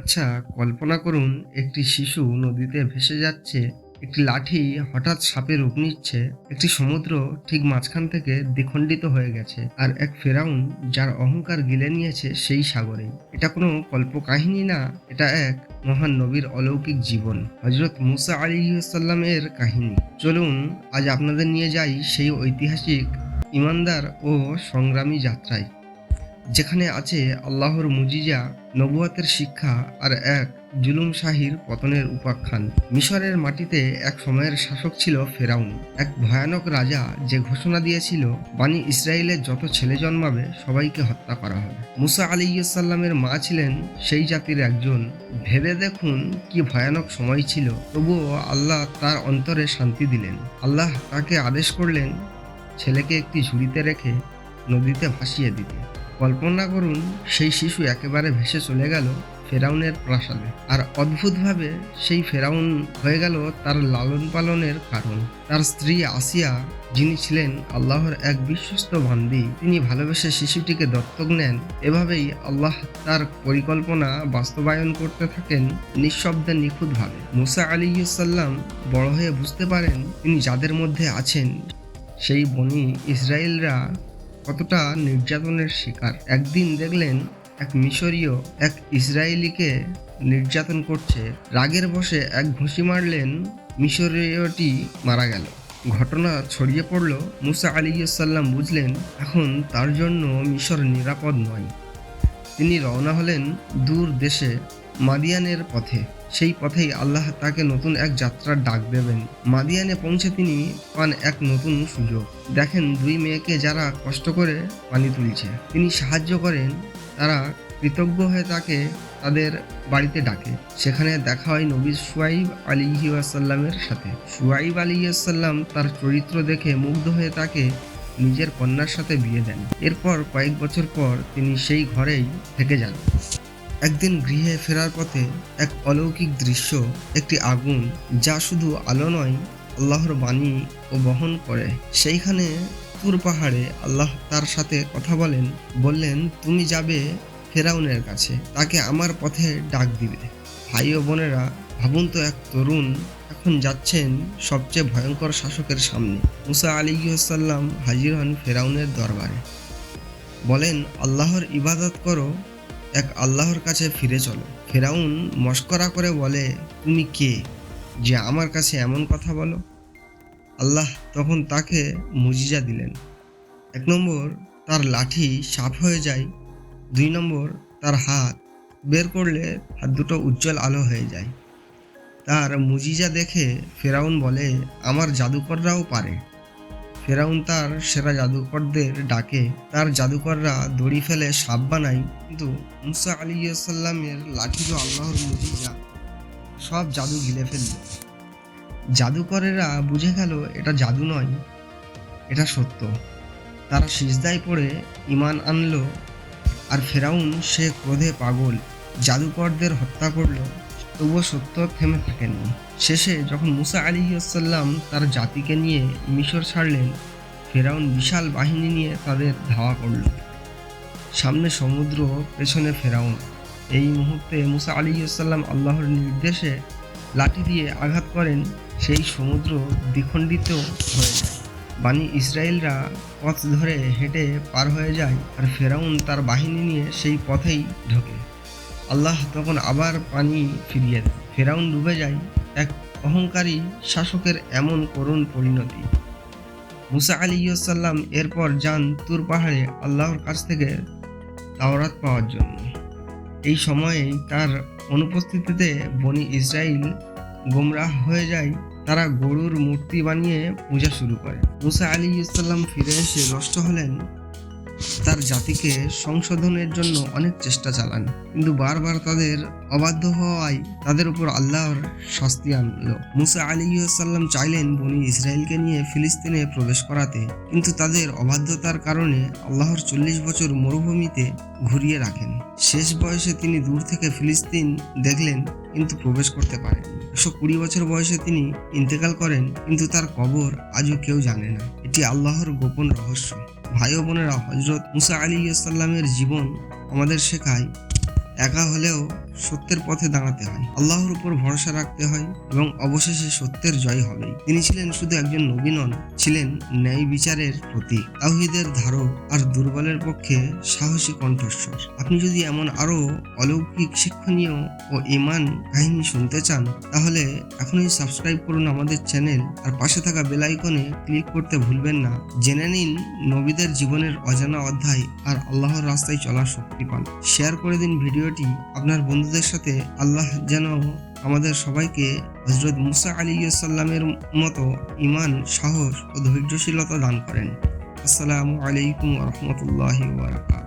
আচ্ছা, কল্পনা করুন একটি শিশু নদীতে ভেসে যাচ্ছে, একটি লাঠি হঠাৎ সাপে রূপ নিচ্ছে, একটি সমুদ্র ঠিক মাঝখান থেকে দ্বিখণ্ডিত হয়ে গেছে, আর এক ফেরাউন যার অহংকার গিলে নিয়েছে সেই সাগরেই। এটা কোনো কল্পকাহিনী না, এটা এক মহান নবীর অলৌকিক জীবন, হযরত মুসা আলাইহিসসালামের কাহিনী। চলুন আজ আপনাদের নিয়ে যাই সেই ঐতিহাসিক, ঈমানদার ও সংগ্রামী যাত্রায়, যেখানে আছে আল্লাহর মুজিজা, নবুয়তের শিক্ষা আর এক জুলুমশাহীর পতনের উপাখ্যান। মিশরের মাটিতে এক সময়ের শাসক ছিল ফেরাউন, এক ভয়ানক রাজা যে ঘোষণা দিয়েছিল বানি ইসরায়েলের যত ছেলে জন্মাবে সবাইকে হত্যা করা হবে। মুসা আলাইহিসসালামের মা ছিলেন সেই জাতির একজন। ভেবে দেখুন কি ভয়ানক সময় ছিল, তবুও আল্লাহ তার অন্তরে শান্তি দিলেন। আল্লাহ তাকে আদেশ করলেন ছেলেকে একটি ঝুড়িতে রেখে নদীতে ভাসিয়ে দিতে। কল্পনা করুন সেই শিশু একেবারে ভেসে চলে গেল ফেরাউনের প্রাসাদে, আর অদ্ভুতভাবে সেই ফেরাউন হয়ে গেল তার লালন পালনের কারণ। তার স্ত্রী আসিয়া, যিনি ছিলেন আল্লাহর এক বিশ্বস্ত বান্দি, তিনি ভালোবেসে শিশুটিকে দত্তক নেন। এভাবেই আল্লাহ তার পরিকল্পনা বাস্তবায়ন করতে থাকেন নিঃশব্দে, নিখুঁতভাবে। মুসা আলাইহিসসালাম বড় হয়ে বুঝতে পারেন তিনি যাদের মধ্যে আছেন সেই বনি ইসরায়েলরা কতটা নির্যাতনের শিকার। একদিন দেখলেন এক মিশরীয় এক ইসরায়েলিকে নির্যাতন করছে। রাগের বশে এক ঘুষি মারলেন, মিশরীয়টি মারা গেল। ঘটনা ছড়িয়ে পড়ল। মুসা আলাইহিসসালাম বুঝলেন এখন তার জন্য মিশর নিরাপদ নয়। তিনি রওনা হলেন দূর দেশে, মাদিয়ানের পথে। সেই পথেই আল্লাহ তাকে নতুন এক যাত্রার ডাক দেবেন। মাদিয়ানে পৌঁছে তিনি পান এক নতুন সুযোগ। দেখেন দুই মেয়েকে যারা কষ্ট করে পানি তুলছে, তিনি সাহায্য করেন। তারা কৃতজ্ঞ হয়ে তাকে তাদের বাড়িতে ডাকে। সেখানে দেখা হয় নবী শুআইব আলাইহিসসালামের সাথে। শুআইব আলাইহিসসালাম তার চরিত্র দেখে মুগ্ধ হয়ে তাকে নিজের কন্যার সাথে বিয়ে দেন। এরপর কয়েক বছর পর তিনি সেই ঘরেই থেকে যান। একদিন গৃহে ফেরার পথে এক অলৌকিক দৃশ্য, একটি আগুন যা শুধু আলো নয়, আল্লাহর বাণী ও বহন করে। সেইখানে তুর পাহাড়ে আল্লাহ তার সাথে কথা বললেন তুমি যাবে ফেরাউনের কাছে, তাকে আমার পথে ডাক দিবে। ভাই ও বোনেরা, ভাবুন তো, এক তরুণ এখন যাচ্ছেন সবচেয়ে ভয়ঙ্কর শাসকের সামনে। মুসা আলাইহিসসালাম হাজির হন ফেরাউনের দরবারে। বলেন আল্লাহর ইবাদত করো, এক আল্লাহর কাছে ফিরে চলো। ফেরাউন মস্করা করে বলে তুমি কে যে আমার কাছে এমন কথা বলো? আল্লাহ তখন তাকে মুজিজা দিলেন। 1 নম্বর, তার লাঠি সাপ হয়ে যায়। 2 নম্বর, তার হাত বের করলে হাত দুটো উজ্জ্বল আলো হয়ে যায়। তার মুজিজা দেখে ফেরাউন বলে আমার জাদুকররাও পারে। ফেরাউন তার সেরা জাদুকরদের ডাকে। তার জাদুকররা দড়ি ফেলে সাপ বানায়, কিন্তু মুসা আলাইহিসসালামের লাঠি তো আল্লাহর মুজিজা, সব জাদু গিলে ফেলল। জাদুকরেরা বুঝে গেল এটা জাদু নয়, এটা সত্য। তারা সিজদায় পড়ে ঈমান আনলো। আর ফেরাউন সে ক্রোধে পাগল, জাদুকরদের হত্যা করল, তবুও সত্য থেমে থাকেননি। শেষে যখন মুসা আলাইহিসসালাম তার জাতিকে নিয়ে মিশর ছাড়লেন, ফেরাউন বিশাল বাহিনী নিয়ে তাদের ধাওয়া করল। সামনে সমুদ্র, পেছনে ফেরাউন। এই মুহূর্তে মুসা আলাইহিসসালাম আল্লাহর নির্দেশে লাঠি দিয়ে আঘাত করেন, সেই সমুদ্র দ্বিখণ্ডিত হয়ে যায়। বানি ইসরায়েলরা পথ ধরে হেঁটে পার হয়ে যায়, আর ফেরাউন তার বাহিনী নিয়ে সেই পথেই ঢোকে। আল্লাহ তখন আবার পানি ফিরিয়ে দেন। ফেরাউন ডুবে যায়। এক অহংকারী শাসকের এমন করুণ পরিণতি। মুসা আলাইহিসসালাম এরপর যান তুর পাহাড়ে আল্লাহর কাছ থেকে তাওরাত পাওয়ার জন্য। এই সময়েই তার অনুপস্থিতিতে বনি ইসরাইল গোমরাহ হয়ে যায়। তারা গরুর মূর্তি বানিয়ে পূজা শুরু করে। মুসা আলাইহিসসালাম ফিরে এসে নষ্ট হলেন। তার জাতিকে সংশোধনের জন্য অনেক চেষ্টা চালান, কিন্তু বারবার তাদের অবাধ্য হওয়ায় তাদের উপর আল্লাহর শাস্তি আনলো। মুসা আলাইহিসসালাম চাইলেন বনি ইসরায়েলকে নিয়ে ফিলিস্তিনে প্রবেশ করাতে, কিন্তু তাদের অবাধ্যতার কারণে আল্লাহর 40 বছর মরুভূমিতে ঘুরিয়ে রাখেন। শেষ বয়সে তিনি দূর থেকে ফিলিস্তিন দেখলেন, কিন্তু প্রবেশ করতে পারেন। 120 বছর বয়সে তিনি ইন্তেকাল করেন, কিন্তু তার কবর আজও কেউ জানে না। এটি আল্লাহর গোপন রহস্য। ভাই ও বোনেরা, হযরত মুসা আলাইহিসসালামের জীবন আমাদের শেখায় একা হলেও সত্যের পথে দাঁড়াতে হয়, আল্লাহর উপর ভরসা রাখতে হয় এবং অবশেষে সত্যের জয় হবেই। তিনি ছিলেন শুধু একজন নবী নন, ছিলেন ন্যায় বিচারের প্রতীক, তাওহীদের ধারক আর দুর্বলের পক্ষে সাহসী কণ্ঠস্বর। আপনি যদি এমন আরো অলৌকিক, শিক্ষণীয় ও ঈমান কাহিনী শুনতে চান তাহলে এখনই সাবস্ক্রাইব করুন আমাদের চ্যানেল আর পাশে থাকা বেল আইকনে ক্লিক করতে ভুলবেন না। জেনে নিন নবীদের জীবনের অজানা অধ্যায় আর আল্লাহর রাস্তায় চলার শক্তি পান। শেয়ার করে দিন ভিডিওটি আপনার বন্ধুদের সাথে। আল্লাহ যেন আমাদের সবাইকে হযরত মুসা আলাইহিস সালামের মতো ঈমান, সাহস ও ধৈর্যশীলতা দান করেন। আসসালামু আলাইকুম ওয়া রাহমাতুল্লাহি ওয়া বারাকাতুহু।